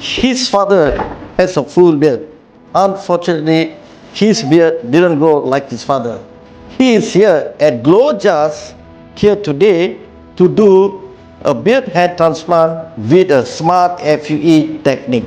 his father has a full beard. Unfortunately, his beard didn't grow like his father. He is here at Glojas here today to do a beard hair transplant with a smart FUE technique.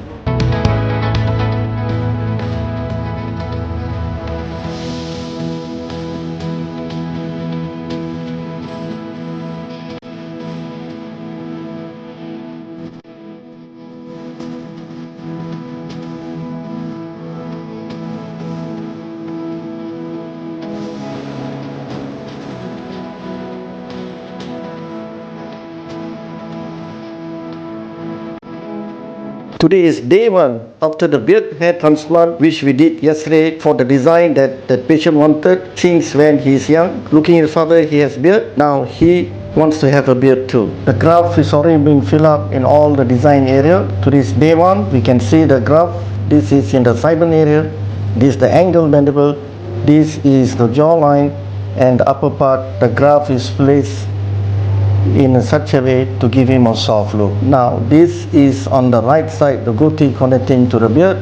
Today is day one after the beard hair transplant which we did yesterday for the design that the patient wanted since when he is young. Looking at his father, he has beard. Now he wants to have a beard too. The graph is already being filled up in all the design area. Today is day one. We can see the graph. This is in the cybern area. This is the angle mandible. This is the jawline, and the upper part, the graph is placed in such a way to give him a soft look. Now this is on the right side, the goatee connecting to the beard.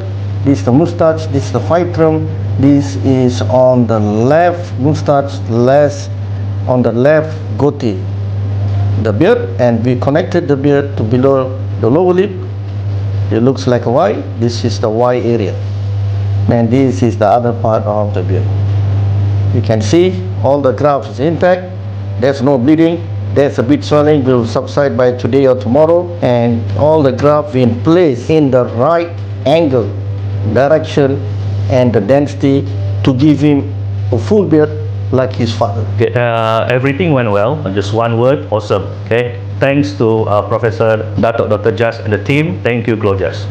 This is the mustache, this is the phytrum. This is on the left mustache, less on the left goatee, the beard, and we connected the beard to below the lower lip. It looks like a Y. This is the Y area, and this is the other part of the beard. You can see all the graph is intact. There's no bleeding. There's a bit swelling, will subside by today or tomorrow, and all the graph in place in the right angle, direction, and the density to give him a full beard like his father. Okay, everything went well. Just one word, awesome. Okay, thanks to Professor Dr. Jas and the team. Thank you, Glojas.